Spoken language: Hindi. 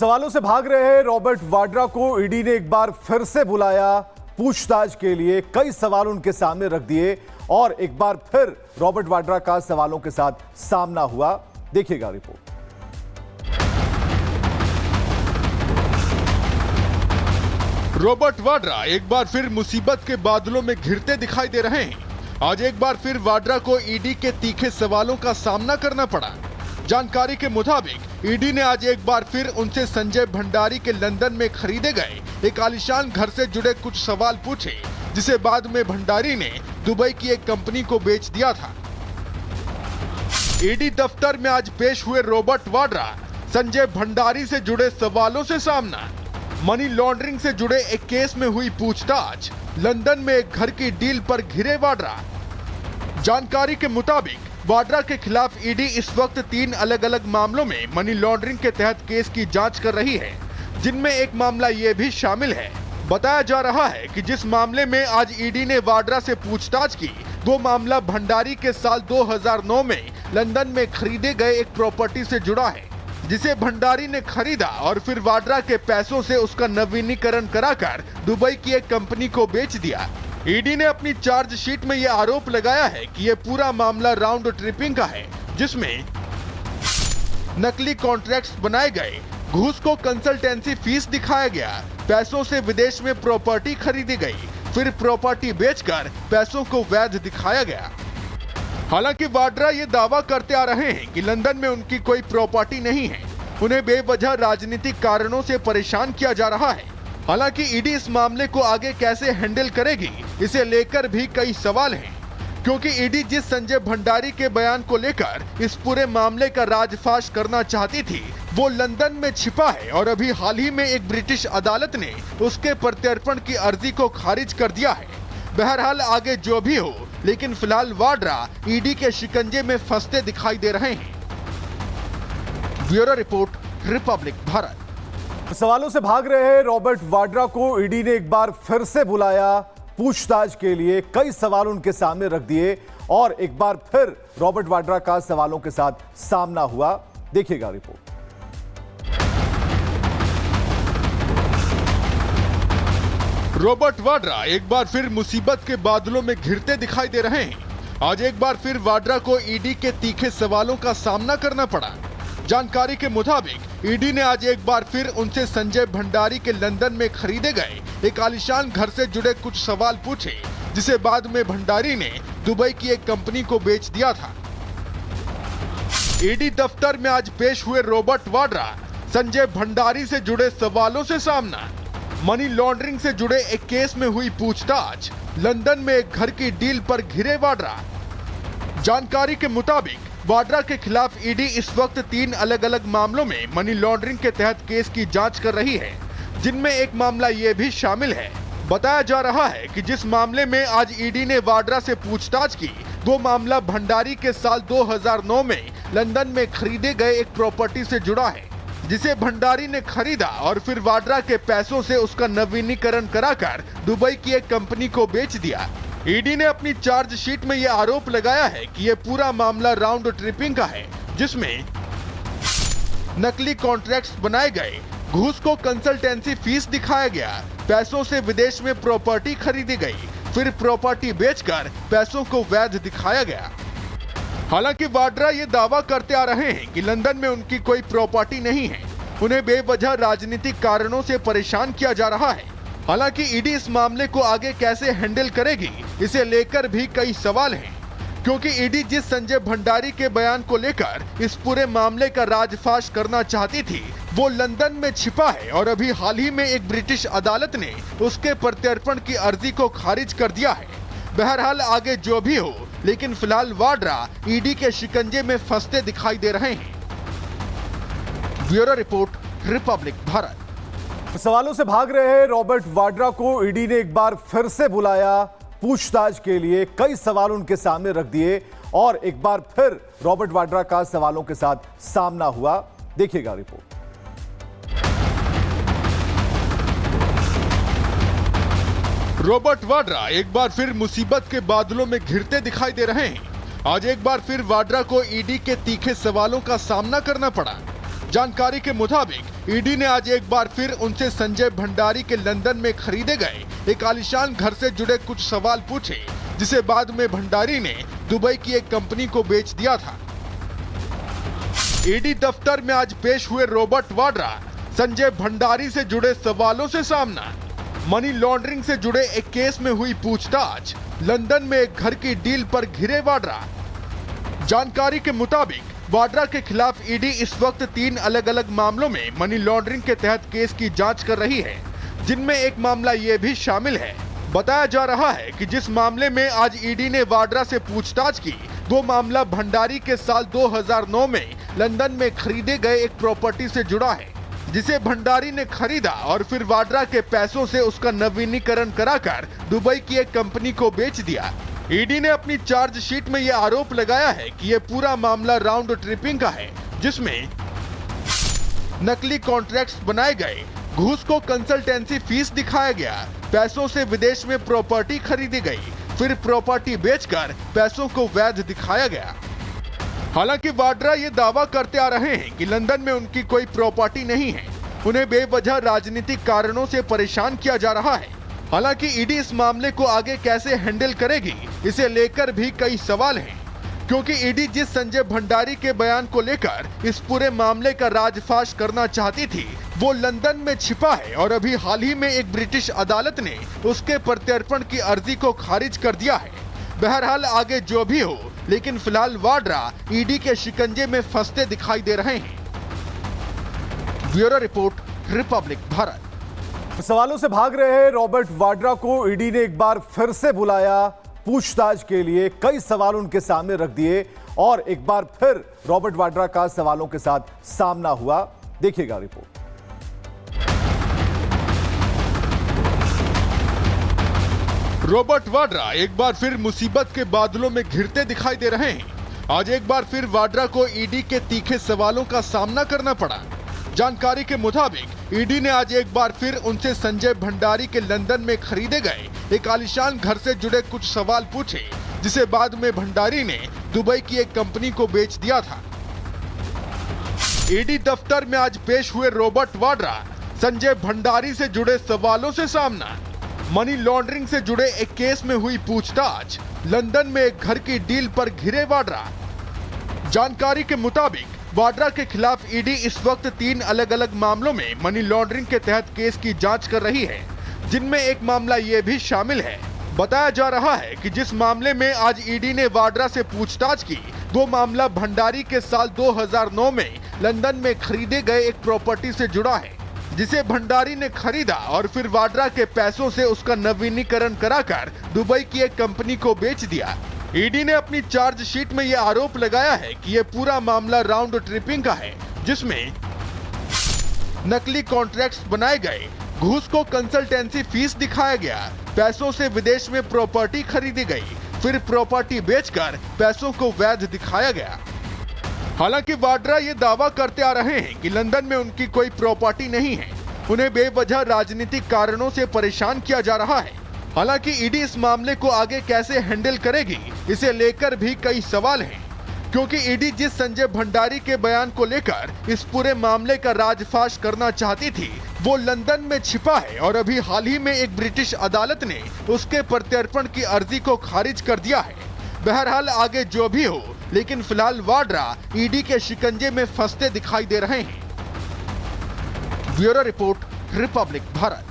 सवालों से भाग रहे रॉबर्ट वाड्रा को ईडी ने एक बार फिर से बुलाया पूछताछ के लिए। कई सवाल उनके सामने रख दिए और एक बार फिर रॉबर्ट वाड्रा का सवालों के साथ सामना हुआ। देखिएगा रिपोर्ट। रॉबर्ट वाड्रा एक बार फिर मुसीबत के बादलों में घिरते दिखाई दे रहे हैं। आज एक बार फिर वाड्रा को ईडी के तीखे सवालों का सामना करना पड़ा। जानकारी के मुताबिक ईडी ने आज एक बार फिर उनसे संजय भंडारी के लंदन में खरीदे गए एक आलीशान घर से जुड़े कुछ सवाल पूछे, जिसे बाद में भंडारी ने दुबई की एक कंपनी को बेच दिया था। ईडी दफ्तर में आज पेश हुए रॉबर्ट वाड्रा संजय भंडारी से जुड़े सवालों से सामना, मनी लॉन्ड्रिंग से जुड़े एक केस में हुई पूछताछ, लंदन में एक घर की डील पर घिरे वाड्रा। जानकारी के मुताबिक वाड्रा के खिलाफ ईडी इस वक्त 3 अलग अलग मामलों में मनी लॉन्ड्रिंग के तहत केस की जांच कर रही है, जिनमें एक मामला ये भी शामिल है। बताया जा रहा है कि जिस मामले में आज ईडी ने वाड्रा से पूछताछ की, वो मामला भंडारी के साल 2009 में लंदन में खरीदे गए एक प्रॉपर्टी से जुड़ा है, जिसे भंडारी ने खरीदा और फिर वाड्रा के पैसों से उसका नवीनीकरण कराकर दुबई की एक कंपनी को बेच दिया। ईडी ने अपनी चार्जशीट में यह आरोप लगाया है कि यह पूरा मामला राउंड ट्रिपिंग का है, जिसमें नकली कॉन्ट्रैक्ट्स बनाए गए, घूस को कंसल्टेंसी फीस दिखाया गया, पैसों से विदेश में प्रॉपर्टी खरीदी गई, फिर प्रॉपर्टी बेचकर पैसों को वैध दिखाया गया। हालांकि वाड्रा ये दावा करते आ रहे हैं कि लंदन में उनकी कोई प्रॉपर्टी नहीं है, उन्हें बेवजह राजनीतिक कारणों से परेशान किया जा रहा है। हालांकि ईडी इस मामले को आगे कैसे हैंडल करेगी, इसे लेकर भी कई सवाल हैं, क्योंकि ईडी जिस संजय भंडारी के बयान को लेकर इस पूरे मामले का राजफाश करना चाहती थी, वो लंदन में छिपा है और अभी हाल ही में एक ब्रिटिश अदालत ने उसके प्रत्यर्पण की अर्जी को खारिज कर दिया है। बहरहाल आगे जो भी हो, लेकिन फिलहाल वाड्रा ईडी के शिकंजे में फंसते दिखाई दे रहे हैं। Bureau report, Republic Bharat. सवालों से भाग रहे रॉबर्ट वाड्रा को ईडी ने एक बार फिर से बुलाया पूछताछ के लिए। कई सवाल उनके सामने रख दिए और एक बार फिर रॉबर्ट वाड्रा का सवालों के साथ सामना हुआ। देखिएगा रिपोर्ट। रॉबर्ट वाड्रा एक बार फिर मुसीबत के बादलों में घिरते दिखाई दे रहे हैं। आज एक बार फिर वाड्रा को ईडी के तीखे सवालों का सामना करना पड़ा। जानकारी के मुताबिक ईडी ने आज एक बार फिर उनसे संजय भंडारी के लंदन में खरीदे गए एक आलीशान घर से जुड़े कुछ सवाल पूछे, जिसे बाद में भंडारी ने दुबई की एक कंपनी को बेच दिया था। ईडी दफ्तर में आज पेश हुए रॉबर्ट वाड्रा संजय भंडारी से जुड़े सवालों से सामना, मनी लॉन्ड्रिंग से जुड़े एक केस में हुई पूछताछ, लंदन में एक घर की डील पर घिरे वाड्रा। जानकारी के मुताबिक वाड्रा के खिलाफ ईडी इस वक्त 3 अलग अलग मामलों में मनी लॉन्ड्रिंग के तहत केस की जांच कर रही है, जिनमें एक मामला ये भी शामिल है। बताया जा रहा है कि जिस मामले में आज ईडी ने वाड्रा से पूछताछ की, वो मामला भंडारी के साल 2009 में लंदन में खरीदे गए एक प्रॉपर्टी से जुड़ा है, जिसे भंडारी ने खरीदा और फिर वाड्रा के पैसों से उसका नवीनीकरण कराकर दुबई की एक कंपनी को बेच दिया। ईडी ने अपनी चार्जशीट में यह आरोप लगाया है कि यह पूरा मामला राउंड ट्रिपिंग का है, जिसमें नकली कॉन्ट्रैक्ट्स बनाए गए, घूस को कंसल्टेंसी फीस दिखाया गया, पैसों से विदेश में प्रॉपर्टी खरीदी गई, फिर प्रॉपर्टी बेचकर पैसों को वैध दिखाया गया। हालांकि वाड्रा ये दावा करते आ रहे हैं कि लंदन में उनकी कोई प्रॉपर्टी नहीं है, उन्हें बेवजह राजनीतिक कारणों से परेशान किया जा रहा है। हालांकि ईडी इस मामले को आगे कैसे हैंडल करेगी, इसे लेकर भी कई सवाल हैं, क्योंकि ईडी जिस संजय भंडारी के बयान को लेकर इस पूरे मामले का राजफाश करना चाहती थी, वो लंदन में छिपा है और अभी हाल ही में एक ब्रिटिश अदालत ने उसके प्रत्यर्पण की अर्जी को खारिज कर दिया है। बहरहाल आगे जो भी हो, लेकिन फिलहाल वाड्रा ईडी के शिकंजे में फंसते दिखाई दे रहे हैं। Bureau report, Republic Bharat. सवालों से भाग रहे रॉबर्ट वाड्रा को ईडी ने एक बार फिर से बुलाया पूछताछ के लिए। कई सवाल उनके सामने रख दिए और एक बार फिर रॉबर्ट वाड्रा का सवालों के साथ सामना हुआ। देखिएगा रिपोर्ट। रॉबर्ट वाड्रा एक बार फिर मुसीबत के बादलों में घिरते दिखाई दे रहे हैं। आज एक बार फिर वाड्रा को ईडी के तीखे सवालों का सामना करना पड़ा। जानकारी के मुताबिक ईडी ने आज एक बार फिर उनसे संजय भंडारी के लंदन में खरीदे गए एक आलीशान घर से जुड़े कुछ सवाल पूछे, जिसे बाद में भंडारी ने दुबई की एक कंपनी को बेच दिया था। ईडी दफ्तर में आज पेश हुए रॉबर्ट वाड्रा संजय भंडारी से जुड़े सवालों से सामना। मनी लॉन्ड्रिंग से जुड़े एक केस में हुई पूछताछ, लंदन में एक घर की डील पर घिरे वाड्रा। जानकारी के मुताबिक वाड्रा के खिलाफ ईडी इस वक्त 3 अलग अलग मामलों में मनी लॉन्ड्रिंग के तहत केस की जांच कर रही है, जिनमें एक मामला ये भी शामिल है। बताया जा रहा है कि जिस मामले में आज ईडी ने वाड्रा से पूछताछ की, वो मामला भंडारी के साल 2009 में लंदन में खरीदे गए एक प्रॉपर्टी से जुड़ा है, जिसे भंडारी ने खरीदा और फिर वाड्रा के पैसों से उसका नवीनीकरण कराकर दुबई की एक कंपनी को बेच दिया। ईडी ने अपनी चार्जशीट में यह आरोप लगाया है कि यह पूरा मामला राउंड ट्रिपिंग का है, जिसमें नकली कॉन्ट्रैक्ट्स बनाए गए, घूस को कंसल्टेंसी फीस दिखाया गया, पैसों से विदेश में प्रॉपर्टी खरीदी गई, फिर प्रॉपर्टी बेचकर पैसों को वैध दिखाया गया। हालांकि वाड्रा ये दावा करते आ रहे हैं कि लंदन में उनकी कोई प्रॉपर्टी नहीं है, उन्हें बेवजह राजनीतिक कारणों से परेशान किया जा रहा है। हालांकि ईडी इस मामले को आगे कैसे हैंडल करेगी, इसे लेकर भी कई सवाल हैं, क्योंकि ईडी जिस संजय भंडारी के बयान को लेकर इस पूरे मामले का राजफाश करना चाहती थी, वो लंदन में छिपा है और अभी हाल ही में एक ब्रिटिश अदालत ने उसके प्रत्यर्पण की अर्जी को खारिज कर दिया है। बहरहाल आगे जो भी हो, लेकिन फिलहाल वाड्रा ईडी के शिकंजे में फंसते दिखाई दे रहे हैं। Bureau report, Republic Bharat. सवालों से भाग रहे रॉबर्ट वाड्रा को ईडी ने एक बार फिर से बुलाया पूछताछ के लिए। कई सवाल उनके सामने रख दिए और एक बार फिर रॉबर्ट वाड्रा का सवालों के साथ सामना हुआ। देखिएगा रिपोर्ट। रॉबर्ट वाड्रा एक बार फिर मुसीबत के बादलों में घिरते दिखाई दे रहे हैं। आज एक बार फिर वाड्रा को ईडी के तीखे सवालों का सामना करना पड़ा। जानकारी के मुताबिक ईडी ने आज एक बार फिर उनसे संजय भंडारी के लंदन में खरीदे गए एक आलीशान घर से जुड़े कुछ सवाल पूछे, जिसे बाद में भंडारी ने दुबई की एक कंपनी को बेच दिया था। ईडी दफ्तर में आज पेश हुए रॉबर्ट वाड्रा संजय भंडारी से जुड़े सवालों से सामना। मनी लॉन्ड्रिंग से जुड़े एक केस में हुई पूछताछ, लंदन में एक घर की डील पर घिरे वाड्रा। जानकारी के मुताबिक वाड्रा के खिलाफ ईडी इस वक्त 3 अलग अलग मामलों में मनी लॉन्ड्रिंग के तहत केस की जांच कर रही है, जिनमें एक मामला ये भी शामिल है। बताया जा रहा है कि जिस मामले में आज ईडी ने वाड्रा से पूछताछ की, वो मामला भंडारी के साल 2009 में लंदन में खरीदे गए एक प्रॉपर्टी से जुड़ा है, जिसे भंडारी ने खरीदा और फिर वाड्रा के पैसों से उसका नवीनीकरण कराकर दुबई की एक कंपनी को बेच दिया। ईडी ने अपनी चार्जशीट में यह आरोप लगाया है कि यह पूरा मामला राउंड ट्रिपिंग का है, जिसमें नकली कॉन्ट्रैक्ट्स बनाए गए, घूस को कंसल्टेंसी फीस दिखाया गया, पैसों से विदेश में प्रॉपर्टी खरीदी गई, फिर प्रॉपर्टी बेचकर पैसों को वैध दिखाया गया। हालांकि वाड्रा ये दावा करते आ रहे हैं कि लंदन में उनकी कोई प्रॉपर्टी नहीं है, उन्हें बेवजह राजनीतिक कारणों से परेशान किया जा रहा है। हालांकि ईडी इस मामले को आगे कैसे हैंडल करेगी, इसे लेकर भी कई सवाल हैं, क्योंकि ईडी जिस संजय भंडारी के बयान को लेकर इस पूरे मामले का राजफाश करना चाहती थी, वो लंदन में छिपा है और अभी हाल ही में एक ब्रिटिश अदालत ने उसके प्रत्यर्पण की अर्जी को खारिज कर दिया है। बहरहाल आगे जो भी हो, लेकिन फिलहाल वाड्रा ईडी के शिकंजे में फंसते दिखाई दे रहे हैं। Bureau report, Republic Bharat.